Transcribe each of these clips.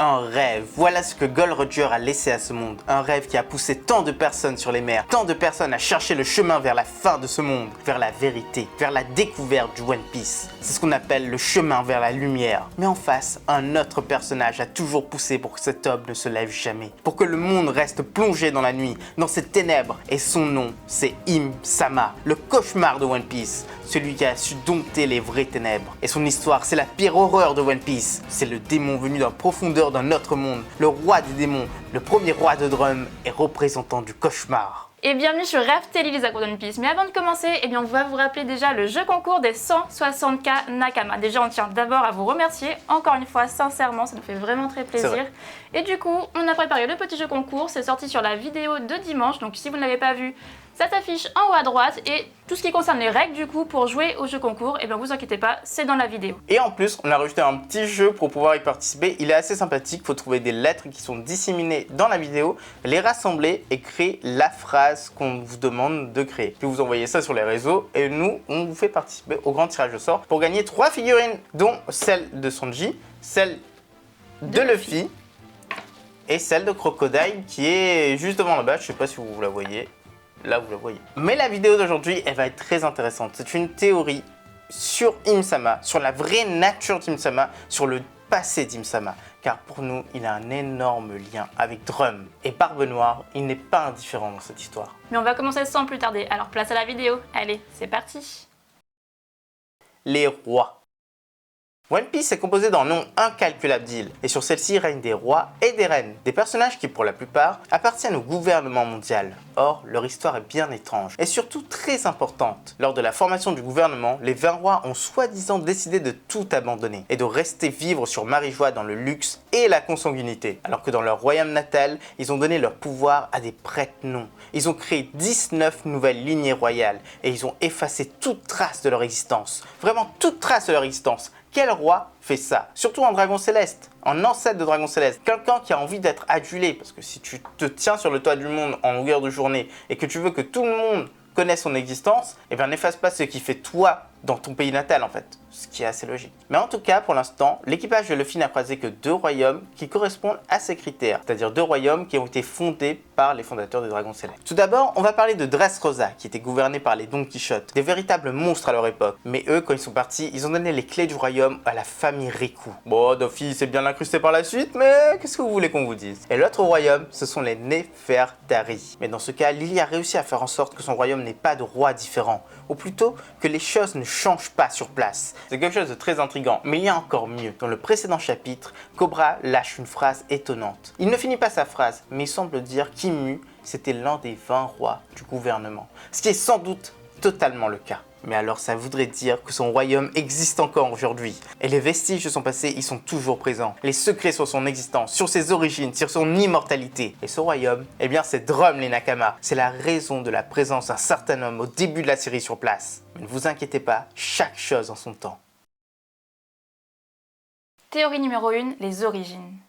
Un rêve, voilà ce que Gold Roger a laissé à ce monde. Un rêve qui a poussé tant de personnes sur les mers, tant de personnes à chercher le chemin vers la fin de ce monde, vers la vérité, vers la découverte du One Piece. C'est ce qu'on appelle le chemin vers la lumière. Mais en face, un autre personnage a toujours poussé pour que cet homme ne se lève jamais, pour que le monde reste plongé dans la nuit, dans ses ténèbres. Et son nom, c'est Im-sama, le cauchemar de One Piece, celui qui a su dompter les vraies ténèbres. Et son histoire, c'est la pire horreur de One Piece. C'est le démon venu d'un profondeur d'un autre monde, le roi des démons, le premier roi de Drum et représentant du cauchemar. Et bienvenue sur Raftelli les Accords de One Piece. Mais avant de commencer, on va vous rappeler déjà le jeu concours des 160K Nakama. Déjà, on tient d'abord à vous remercier, encore une fois, sincèrement, ça nous fait vraiment très plaisir. Et du coup, on a préparé le petit jeu concours, c'est sorti sur la vidéo de dimanche, donc si vous ne l'avez pas vu, ça s'affiche en haut à droite et tout ce qui concerne les règles du coup pour jouer au jeu concours, vous inquiétez pas, c'est dans la vidéo. Et en plus, on a rajouté un petit jeu pour pouvoir y participer. Il est assez sympathique, il faut trouver des lettres qui sont disséminées dans la vidéo, les rassembler et créer la phrase qu'on vous demande de créer. Puis vous envoyez ça sur les réseaux et nous, on vous fait participer au grand tirage au sort pour gagner 3 figurines, dont celle de Sanji, celle de Luffy et celle de Crocodile qui est juste devant là-bas, je sais pas si vous la voyez. Là, vous la voyez. Mais la vidéo d'aujourd'hui, elle va être très intéressante. C'est une théorie sur Im-sama, sur la vraie nature d'Im-sama, sur le passé d'Im-sama. Car pour nous, il a un énorme lien avec Drum. Et Barbe Noire, il n'est pas indifférent dans cette histoire. Mais on va commencer sans plus tarder. Alors place à la vidéo. Allez, c'est parti. Les rois. One Piece est composé d'un nombre incalculable d'îles, et sur celles-ci règnent des rois et des reines, des personnages qui pour la plupart appartiennent au gouvernement mondial. Or, leur histoire est bien étrange, et surtout très importante. Lors de la formation du gouvernement, les 20 rois ont soi-disant décidé de tout abandonner, et de rester vivre sur Marijois dans le luxe et la consanguinité, alors que dans leur royaume natal, ils ont donné leur pouvoir à des prête-noms. Ils ont créé 19 nouvelles lignées royales, et ils ont effacé toute trace de leur existence. Vraiment toute trace de leur existence. Quel roi fait ça? Surtout un dragon céleste, un ancêtre de dragon céleste, quelqu'un qui a envie d'être adulé, parce que si tu te tiens sur le toit du monde en longueur de journée et que tu veux que tout le monde connaisse son existence, n'efface pas ce qui fait toi dans ton pays natal en fait, ce qui est assez logique. Mais en tout cas, pour l'instant, l'équipage de Luffy n'a croisé que 2 royaumes qui correspondent à ces critères, c'est-à-dire 2 royaumes qui ont été fondés par les fondateurs des Dragons Célestes. Tout d'abord, on va parler de Dressrosa, qui était gouverné par les Don Quichotte, des véritables monstres à leur époque. Mais eux, quand ils sont partis, ils ont donné les clés du royaume à la famille Riku. Bon, Doffy s'est bien incrusté par la suite, mais qu'est-ce que vous voulez qu'on vous dise? Et l'autre royaume, ce sont les Nefertari. Mais dans ce cas, Lily a réussi à faire en sorte que son royaume n'ait pas de roi différent, ou plutôt que les choses ne changent pas sur place. C'est quelque chose de très intriguant, mais il y a encore mieux. Dans le précédent chapitre, Cobra lâche une phrase étonnante. Il ne finit pas sa phrase, mais il semble dire qu'Imu, c'était l'un des 20 rois du gouvernement. Ce qui est sans doute totalement le cas. Mais alors ça voudrait dire que son royaume existe encore aujourd'hui. Et les vestiges de son passé y sont toujours présents. Les secrets sur son existence, sur ses origines, sur son immortalité. Et ce royaume, c'est Drum les Nakama. C'est la raison de la présence d'un certain homme au début de la série sur place. Mais ne vous inquiétez pas, chaque chose en son temps. Théorie numéro 1, les origines.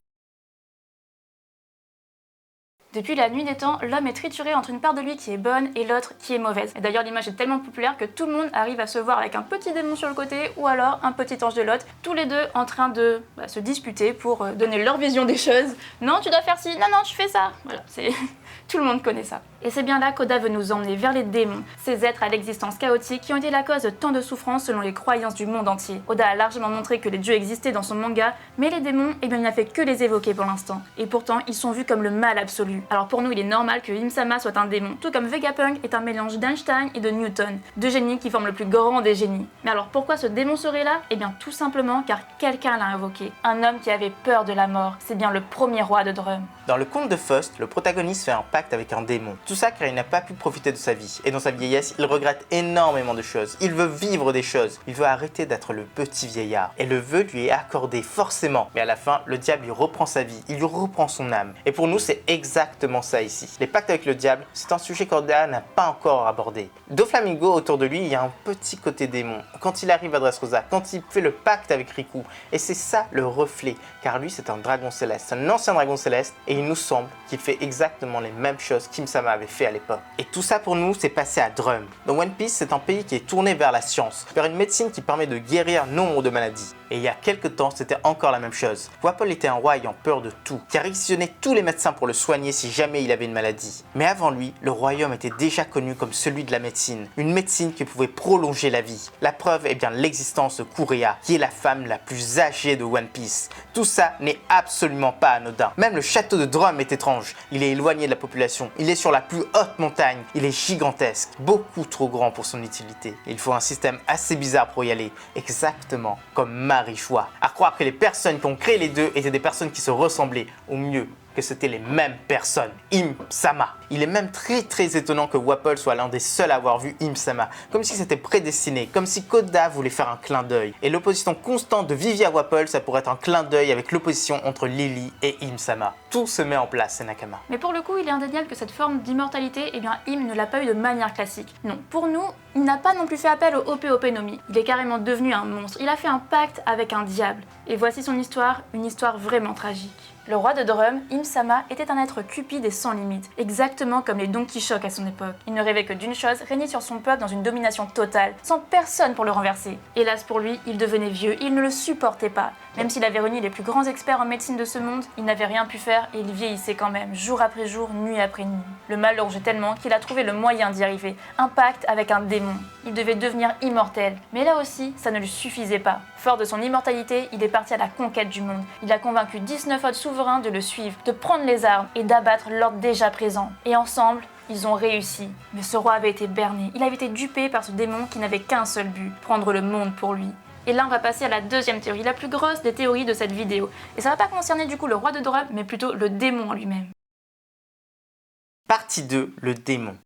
Depuis la nuit des temps, l'homme est trituré entre une part de lui qui est bonne et l'autre qui est mauvaise. Et d'ailleurs l'image est tellement populaire que tout le monde arrive à se voir avec un petit démon sur le côté ou alors un petit ange de l'autre, tous les deux en train de se disputer pour donner leur vision des choses. Non, tu dois faire ci, non, tu fais ça. Voilà, c'est... Tout le monde connaît ça. Et c'est bien là qu'Oda veut nous emmener vers les démons, ces êtres à l'existence chaotique qui ont été la cause de tant de souffrances selon les croyances du monde entier. Oda a largement montré que les dieux existaient dans son manga, mais les démons, il n'a fait que les évoquer pour l'instant. Et pourtant, ils sont vus comme le mal absolu. Alors pour nous, il est normal que Im-sama soit un démon, tout comme Vegapunk est un mélange d'Einstein et de Newton, deux génies qui forment le plus grand des génies. Mais alors pourquoi ce démon serait là? Tout simplement car quelqu'un l'a invoqué. Un homme qui avait peur de la mort. C'est bien le premier roi de Drum. Dans le conte de Faust, le protagoniste fait un pacte avec un démon. Tout ça car il n'a pas pu profiter de sa vie. Et dans sa vieillesse, il regrette énormément de choses. Il veut vivre des choses. Il veut arrêter d'être le petit vieillard. Et le vœu lui est accordé forcément. Mais à la fin, le diable lui reprend sa vie. Il lui reprend son âme. Et pour nous, c'est exactement ça ici. Les pactes avec le diable, c'est un sujet qu'Oda n'a pas encore abordé. Doflamingo, autour de lui, il y a un petit côté démon. Quand il arrive à Dressrosa, quand il fait le pacte avec Riku. Et c'est ça le reflet. Car lui, c'est un dragon céleste. Un ancien dragon céleste. Et il nous semble qu'il fait exactement les mêmes choses qu'Im-sama avait avait fait à l'époque. Et tout ça pour nous, c'est passé à Drum. Dans One Piece, c'est un pays qui est tourné vers la science, vers une médecine qui permet de guérir nombre de maladies. Et il y a quelques temps, c'était encore la même chose. Wapol était un roi ayant peur de tout, qui a réquisitionné tous les médecins pour le soigner si jamais il avait une maladie. Mais avant lui, le royaume était déjà connu comme celui de la médecine, une médecine qui pouvait prolonger la vie. La preuve est bien l'existence de Kureha, qui est la femme la plus âgée de One Piece. Tout ça n'est absolument pas anodin. Même le château de Drum est étrange. Il est éloigné de la population, il est sur la plus haute montagne, il est gigantesque, beaucoup trop grand pour son utilité. Il faut un système assez bizarre pour y aller, exactement comme Marijois. À croire que les personnes qui ont créé les deux étaient des personnes qui se ressemblaient, ou mieux, que c'était les mêmes personnes. Im-sama. Il est même très étonnant que Wapol soit l'un des seuls à avoir vu Im-sama, comme si c'était prédestiné, comme si Koda voulait faire un clin d'œil. Et l'opposition constante de Vivi à Wapol, ça pourrait être un clin d'œil avec l'opposition entre Lily et Im-sama. Tout se met en place, c'est Nakama. Mais pour le coup, il est indéniable que cette forme d'immortalité, eh bien, Im ne l'a pas eu de manière classique. Non, pour nous, il n'a pas non plus fait appel au Ope no Mi. Il est carrément devenu un monstre. Il a fait un pacte avec un diable. Et voici son histoire, une histoire vraiment tragique. Le roi de Drum, Im-sama, était un être cupide et sans limite, exactement comme les Don Quichotte à son époque. Il ne rêvait que d'une chose, régner sur son peuple dans une domination totale, sans personne pour le renverser. Hélas pour lui, il devenait vieux, il ne le supportait pas. Même s'il avait réuni les plus grands experts en médecine de ce monde, il n'avait rien pu faire et il vieillissait quand même, jour après jour, nuit après nuit. Le mal le rongeait tellement qu'il a trouvé le moyen d'y arriver, un pacte avec un démon. Il devait devenir immortel, mais là aussi, ça ne lui suffisait pas. Fort de son immortalité, il est parti à la conquête du monde. Il a convaincu 19 autres souverains de le suivre, de prendre les armes et d'abattre l'ordre déjà présent. Et ensemble, ils ont réussi. Mais ce roi avait été berné, il avait été dupé par ce démon qui n'avait qu'un seul but, prendre le monde pour lui. Et là, on va passer à la deuxième théorie, la plus grosse des théories de cette vidéo. Et ça va pas concerner du coup le roi de Drum, mais plutôt le démon en lui-même. Partie 2, le démon.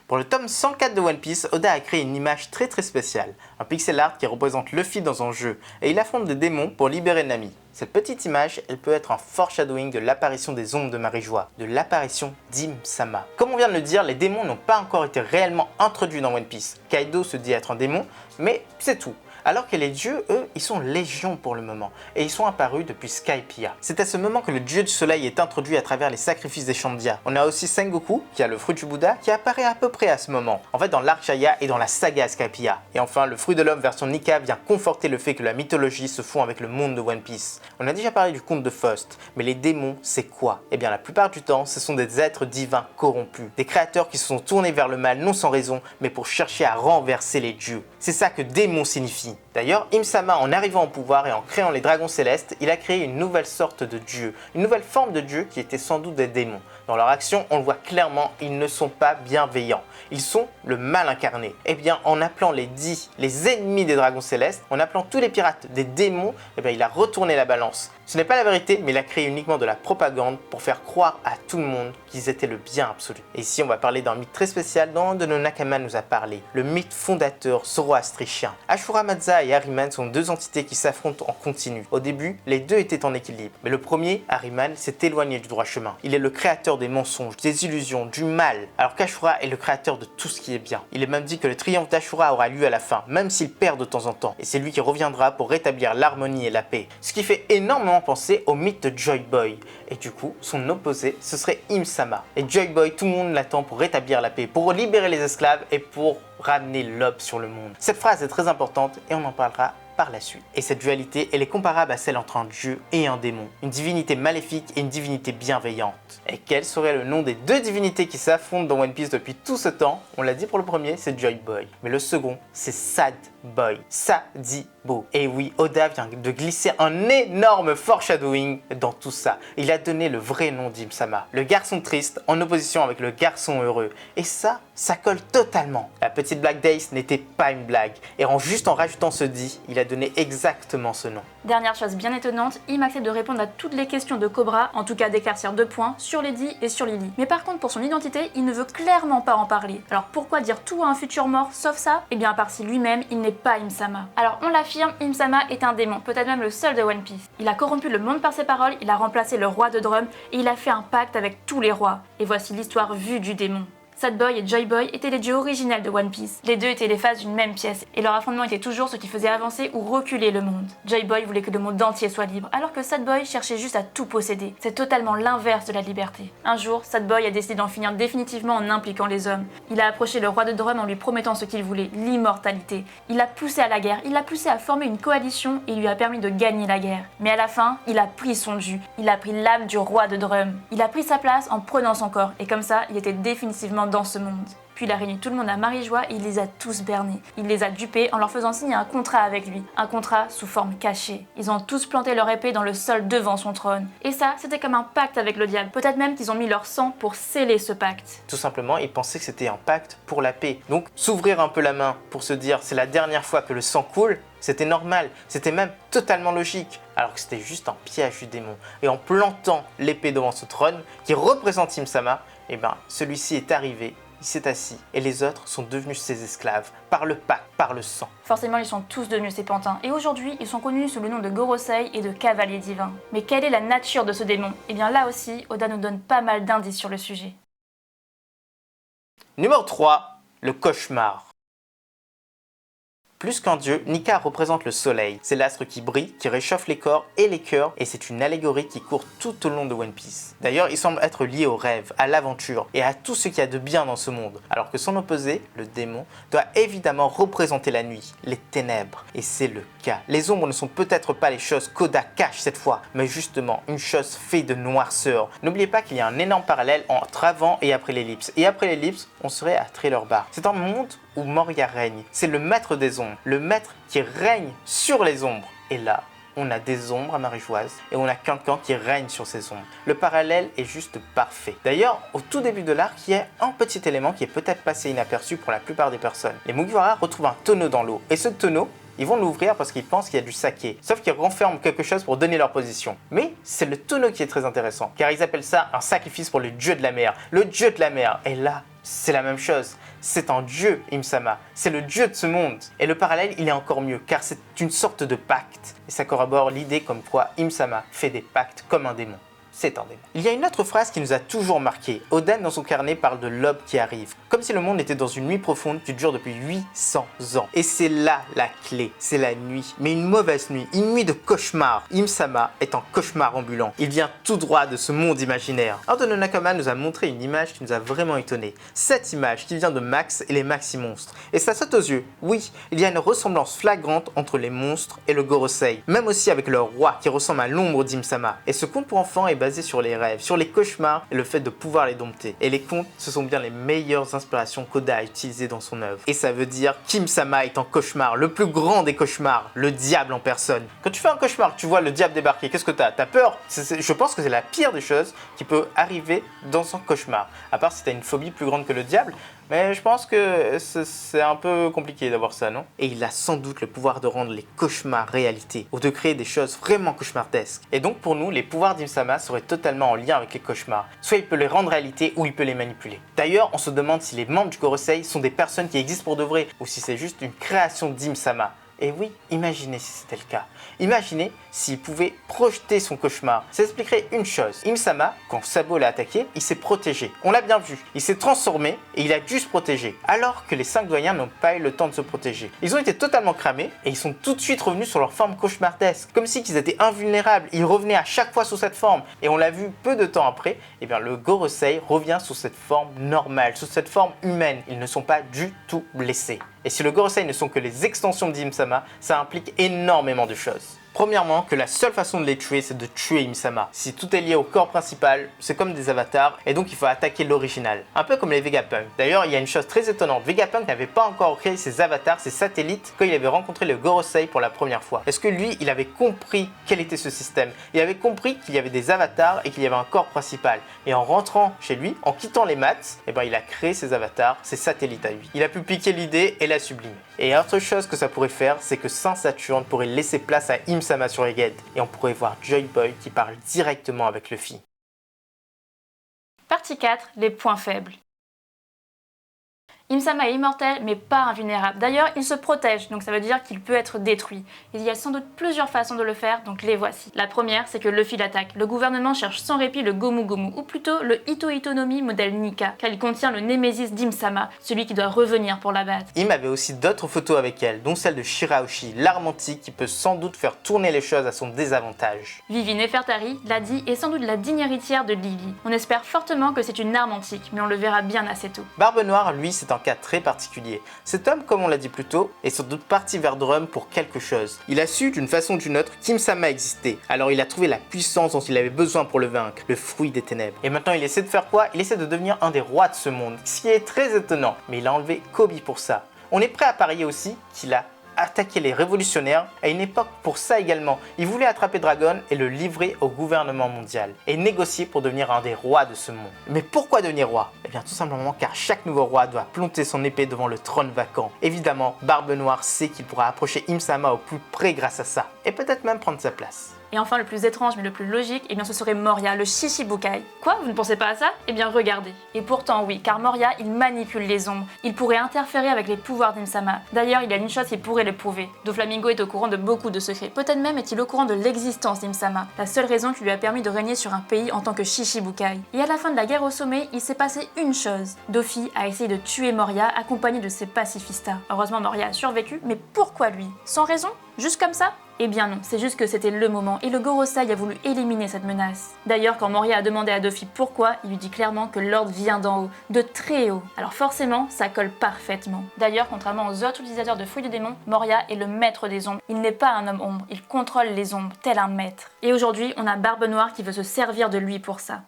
Pour le tome 104 de One Piece, Oda a créé une image très spéciale, un pixel art qui représente Luffy dans un jeu, et il affronte des démons pour libérer Nami. Cette petite image, elle peut être un foreshadowing de l'apparition des ombres de Marijois, de l'apparition d'Im-sama. Comme on vient de le dire, les démons n'ont pas encore été réellement introduits dans One Piece. Kaido se dit être un démon, mais c'est tout. Alors que les dieux, eux, ils sont légion pour le moment, et ils sont apparus depuis Skypiea. C'est à ce moment que le dieu du soleil est introduit à travers les sacrifices des Shandia. On a aussi Sengoku, qui a le fruit du Bouddha, qui apparaît à peu près à ce moment, en fait dans l'Arc Jaya et dans la saga Skypiea. Et enfin, le fruit de l'homme version Nika vient conforter le fait que la mythologie se fond avec le monde de One Piece. On a déjà parlé du conte de Faust, mais les démons, c'est quoi? Eh bien la plupart du temps, ce sont des êtres divins corrompus, des créateurs qui se sont tournés vers le mal non sans raison, mais pour chercher à renverser les dieux. C'est ça que démon signifie. D'ailleurs, Im-sama, en arrivant au pouvoir et en créant les dragons célestes, il a créé une nouvelle sorte de dieu, une nouvelle forme de dieu qui était sans doute des démons. Dans leur action, on le voit clairement, ils ne sont pas bienveillants. Ils sont le mal incarné. Eh bien, en appelant les ennemis des dragons célestes, en appelant tous les pirates des démons, eh bien, il a retourné la balance. Ce n'est pas la vérité, mais il a créé uniquement de la propagande pour faire croire à tout le monde qu'ils étaient le bien absolu. Et ici, on va parler d'un mythe très spécial dont un de nos Nakama nous a parlé, le mythe fondateur zoroastrien. Ashura Mazda et Ahriman sont deux entités qui s'affrontent en continu. Au début, les deux étaient en équilibre, mais le premier, Ahriman, s'est éloigné du droit chemin. Il est le créateur des mensonges, des illusions, du mal, alors qu'Ashura est le créateur de tout ce qui est bien. Il est même dit que le triomphe d'Ashura aura lieu à la fin, même s'il perd de temps en temps, et c'est lui qui reviendra pour rétablir l'harmonie et la paix. Ce qui fait énormément penser au mythe de Joy Boy, et du coup, son opposé, ce serait Im-sama. Et Joy Boy, tout le monde l'attend pour rétablir la paix, pour libérer les esclaves et pour ramener l'aube sur le monde. Cette phrase est très importante et on en parlera par la suite. Et cette dualité, elle est comparable à celle entre un dieu et un démon, une divinité maléfique et une divinité bienveillante. Et quel serait le nom des deux divinités qui s'affrontent dans One Piece depuis tout ce temps? On l'a dit pour le premier, c'est Joy Boy, mais le second, c'est Sad Boy, Sadibo. Et oui, Oda vient de glisser un énorme foreshadowing dans tout ça. Il a donné le vrai nom d'Im-sama, le garçon triste en opposition avec le garçon heureux. Et ça colle totalement. La petite blague d'Ace n'était pas une blague, et juste en rajoutant ce dit, il a donné exactement ce nom. Dernière chose bien étonnante, Im accepte de répondre à toutes les questions de Cobra, en tout cas d'éclaircir 2 points, sur Lady et sur Lily. Mais par contre, pour son identité, il ne veut clairement pas en parler. Alors pourquoi dire tout à un futur mort, sauf ça? Eh bien à part si lui-même, il n'est pas Im-sama. Alors on l'affirme, Im-sama est un démon, peut-être même le seul de One Piece. Il a corrompu le monde par ses paroles, il a remplacé le roi de Drum, et il a fait un pacte avec tous les rois. Et voici l'histoire vue du démon. Sad Boy et Joy Boy étaient les dieux originels de One Piece. Les deux étaient les faces d'une même pièce, et leur affrontement était toujours ce qui faisait avancer ou reculer le monde. Joy Boy voulait que le monde entier soit libre, alors que Sad Boy cherchait juste à tout posséder. C'est totalement l'inverse de la liberté. Un jour, Sad Boy a décidé d'en finir définitivement en impliquant les hommes. Il a approché le roi de Drum en lui promettant ce qu'il voulait, l'immortalité. Il l'a poussé à la guerre, il l'a poussé à former une coalition et lui a permis de gagner la guerre. Mais à la fin, il a pris son dû. Il a pris l'âme du roi de Drum. Il a pris sa place en prenant son corps, et comme ça, il était définitivement dans ce monde. Puis il a réuni tout le monde à Marie-Joie et il les a tous bernés. Il les a dupés en leur faisant signer un contrat avec lui. Un contrat sous forme cachée. Ils ont tous planté leur épée dans le sol devant son trône. Et ça, c'était comme un pacte avec le diable. Peut-être même qu'ils ont mis leur sang pour sceller ce pacte. Tout simplement, ils pensaient que c'était un pacte pour la paix. Donc, s'ouvrir un peu la main pour se dire c'est la dernière fois que le sang coule, c'était normal, c'était même totalement logique. Alors que c'était juste un piège du démon. Et en plantant l'épée devant ce trône, qui représente Im-sama, celui-ci est arrivé. Il s'est assis et les autres sont devenus ses esclaves par le pacte, par le sang. Forcément, ils sont tous devenus ses pantins et aujourd'hui, ils sont connus sous le nom de Gorosei et de Cavalier Divin. Mais quelle est la nature de ce démon? Et bien là aussi, Oda nous donne pas mal d'indices sur le sujet. Numéro 3, le cauchemar. Plus qu'un dieu, Nika représente le soleil. C'est l'astre qui brille, qui réchauffe les corps et les cœurs, et c'est une allégorie qui court tout au long de One Piece. D'ailleurs, il semble être lié au rêve, à l'aventure et à tout ce qu'il y a de bien dans ce monde, alors que son opposé, le démon, doit évidemment représenter la nuit, les ténèbres, et c'est le cas. Les ombres ne sont peut-être pas les choses qu'Oda cache cette fois, mais justement une chose faite de noirceur. N'oubliez pas qu'il y a un énorme parallèle entre avant et après l'ellipse, et après l'ellipse, on serait à Thriller Bark. C'est un monde où Moria règne. C'est le maître des ombres, le maître qui règne sur les ombres. Et là, on a des ombres à Marie-Joise et on a quelqu'un qui règne sur ces ombres. Le parallèle est juste parfait. D'ailleurs, au tout début de l'arc, il y a un petit élément qui est peut-être passé inaperçu pour la plupart des personnes. Les Mugiwara retrouvent un tonneau dans l'eau. Et ce tonneau, ils vont l'ouvrir parce qu'ils pensent qu'il y a du saké. Sauf qu'ils renferment quelque chose pour donner leur position. Mais c'est le tonneau qui est très intéressant. Car ils appellent ça un sacrifice pour le dieu de la mer. Le dieu de la mer. Et là, c'est la même chose. C'est un dieu, Im-sama. C'est le dieu de ce monde. Et le parallèle, il est encore mieux, car c'est une sorte de pacte. Et ça corrobore l'idée comme quoi Im-sama fait des pactes comme un démon. C'est un démon. Il y a une autre phrase qui nous a toujours marqué. Oden, dans son carnet, parle de l'aube qui arrive. Comme si le monde était dans une nuit profonde qui dure depuis 800 ans. Et c'est là la clé. C'est la nuit. Mais une mauvaise nuit. Une nuit de cauchemar. Im-sama est un cauchemar ambulant. Il vient tout droit de ce monde imaginaire. Un de nos Nakama nous a montré une image qui nous a vraiment étonné. Cette image qui vient de Max et les Maxi-monstres. Et ça saute aux yeux. Oui, il y a une ressemblance flagrante entre les monstres et le Gorosei. Même aussi avec leur roi qui ressemble à l'ombre d'Im-sama. Et ce conte pour enfants est basé sur les rêves, sur les cauchemars et le fait de pouvoir les dompter. Et les contes, ce sont bien les meilleures inspirations qu'Oda a utilisées dans son œuvre. Et ça veut dire qu'Im-sama est un cauchemar, le plus grand des cauchemars, le diable en personne. Quand tu fais un cauchemar, tu vois le diable débarquer, qu'est-ce que t'as? T'as peur? Je pense que c'est la pire des choses qui peut arriver dans un cauchemar. À part si t'as une phobie plus grande que le diable, mais je pense que c'est un peu compliqué d'avoir ça, non? Et il a sans doute le pouvoir de rendre les cauchemars réalité, ou de créer des choses vraiment cauchemardesques. Et donc pour nous, les pouvoirs d'Im-sama seraient totalement en lien avec les cauchemars. Soit il peut les rendre réalité, ou il peut les manipuler. D'ailleurs, on se demande si les membres du Gorosei sont des personnes qui existent pour de vrai, ou si c'est juste une création d'Im-sama. Et oui, imaginez si c'était le cas. Imaginez s'il pouvait projeter son cauchemar. Ça expliquerait une chose. Im-sama, quand Sabo l'a attaqué, il s'est protégé. On l'a bien vu. Il s'est transformé et il a dû se protéger. Alors que les 5 doyens n'ont pas eu le temps de se protéger. Ils ont été totalement cramés et ils sont tout de suite revenus sur leur forme cauchemardesque. Comme si ils étaient invulnérables. Ils revenaient à chaque fois sous cette forme. Et on l'a vu peu de temps après, le Gorosei revient sous cette forme normale, sous cette forme humaine. Ils ne sont pas du tout blessés. Et si le Gorosei ne sont que les extensions d'Im-sama, ça implique énormément de choses. Premièrement, que la seule façon de les tuer, c'est de tuer Im-sama. Si tout est lié au corps principal, c'est comme des avatars, et donc il faut attaquer l'original. Un peu comme les Vegapunk. D'ailleurs, il y a une chose très étonnante. Vegapunk n'avait pas encore créé ses avatars, ses satellites, quand il avait rencontré le Gorosei pour la première fois. Est-ce que lui, il avait compris quel était ce système? Il avait compris qu'il y avait des avatars et qu'il y avait un corps principal. Et en rentrant chez lui, en quittant les maths, il a créé ses avatars, ses satellites à lui. Il a pu piquer l'idée et la sublimer. Et autre chose que ça pourrait faire, c'est que Saint Saturne pourrait laisser place à Im-sama sur Egghead, et on pourrait voir Joy Boy qui parle directement avec Luffy. Partie 4, les points faibles. Im-sama est immortel, mais pas invulnérable. D'ailleurs, il se protège, donc ça veut dire qu'il peut être détruit. Il y a sans doute plusieurs façons de le faire, donc les voici. La première, c'est que Luffy l'attaque. Le gouvernement cherche sans répit le Gomu Gomu, ou plutôt le Ito Itonomi modèle Nika, car il contient le Némésis d'Im-sama, celui qui doit revenir pour la battre. Im avait aussi d'autres photos avec elle, dont celle de Shirahoshi, l'arme antique qui peut sans doute faire tourner les choses à son désavantage. Vivi Nefertari, l'a dit, est sans doute la digne héritière de Lily. On espère fortement que c'est une arme antique, mais on le verra bien assez tôt. Barbe Noire, lui, c'est un cas très particulier. Cet homme, comme on l'a dit plus tôt, est sans doute parti vers Drum pour quelque chose. Il a su d'une façon ou d'une autre qu'Im-sama existait, alors il a trouvé la puissance dont il avait besoin pour le vaincre, le fruit des ténèbres. Et maintenant il essaie de faire quoi? Il essaie de devenir un des rois de ce monde, ce qui est très étonnant, mais il a enlevé Kobe pour ça. On est prêt à parier aussi qu'il a attaqué les révolutionnaires à une époque pour ça également. Il voulait attraper Dragon et le livrer au gouvernement mondial et négocier pour devenir un des rois de ce monde. Mais pourquoi devenir roi? Eh bien tout simplement car chaque nouveau roi doit planter son épée devant le trône vacant. Évidemment, Barbe Noire sait qu'il pourra approcher Im-sama au plus près grâce à ça et peut-être même prendre sa place. Et enfin, le plus étrange mais le plus logique, eh bien ce serait Moria, le Shichibukai. Quoi? Vous ne pensez pas à ça? Eh bien regardez. Et pourtant oui, car Moria, il manipule les ombres. Il pourrait interférer avec les pouvoirs d'Im-sama. D'ailleurs, il y a une chose qui pourrait le prouver. Doflamingo est au courant de beaucoup de secrets. Peut-être même est-il au courant de l'existence d'Im-sama, la seule raison qui lui a permis de régner sur un pays en tant que Shichibukai. Et à la fin de la guerre au sommet, il s'est passé une chose. Dofi a essayé de tuer Moria accompagné de ses pacifistas. Heureusement, Moria a survécu, mais pourquoi lui? Sans raison? Juste comme ça? Eh bien non, c'est juste que c'était le moment et le Gorosei a voulu éliminer cette menace. D'ailleurs, quand Moria a demandé à Dofi pourquoi, il lui dit clairement que l'ordre vient d'en haut, de très haut. Alors forcément, ça colle parfaitement. D'ailleurs, contrairement aux autres utilisateurs de fruits du démon, Moria est le maître des ombres. Il n'est pas un homme ombre, il contrôle les ombres, tel un maître. Et aujourd'hui, on a Barbe Noire qui veut se servir de lui pour ça.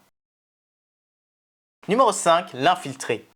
Numéro 5, l'infiltré.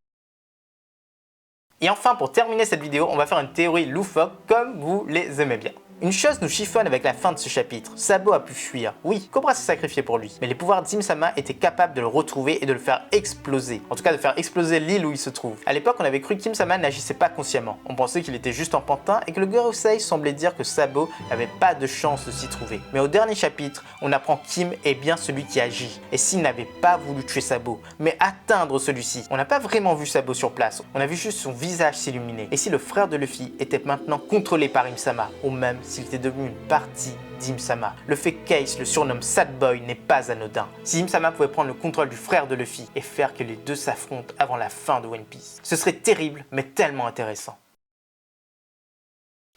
Et enfin, pour terminer cette vidéo, on va faire une théorie loufoque comme vous les aimez bien. Une chose nous chiffonne avec la fin de ce chapitre. Sabo a pu fuir. Oui, Cobra s'est sacrifié pour lui. Mais les pouvoirs d'Im-sama étaient capables de le retrouver et de le faire exploser. En tout cas, de faire exploser l'île où il se trouve. À l'époque, on avait cru qu'Im-sama n'agissait pas consciemment. On pensait qu'il était juste en pantin et que le Gorosei semblait dire que Sabo n'avait pas de chance de s'y trouver. Mais au dernier chapitre, on apprend qu'Im est bien celui qui agit. Et s'il n'avait pas voulu tuer Sabo, mais atteindre celui-ci. On n'a pas vraiment vu Sabo sur place. On a vu juste son visage s'illuminer. Et si le frère de Luffy était maintenant contrôlé par Im-sama, ou même s'il était devenu une partie d'Im-sama. Le fait qu'Ace le surnomme Sad Boy n'est pas anodin. Si Im-sama pouvait prendre le contrôle du frère de Luffy et faire que les deux s'affrontent avant la fin de One Piece, ce serait terrible mais tellement intéressant.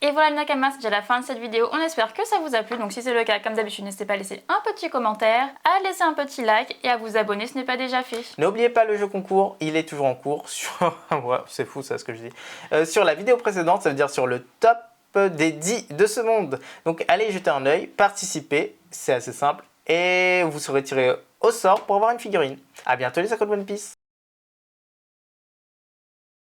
Et voilà les Nakamas, c'est déjà la fin de cette vidéo. On espère que ça vous a plu. Donc si c'est le cas, comme d'habitude, n'hésitez pas à laisser un petit commentaire, à laisser un petit like et à vous abonner si ce n'est pas déjà fait. N'oubliez pas le jeu concours, il est toujours en cours sur... ouais, c'est fou ça ce que je dis. Sur la vidéo précédente, ça veut dire sur le top des 10 de ce monde. Donc allez jeter un œil, participez, c'est assez simple et vous serez tiré au sort pour avoir une figurine. A bientôt les sacs de One Piece.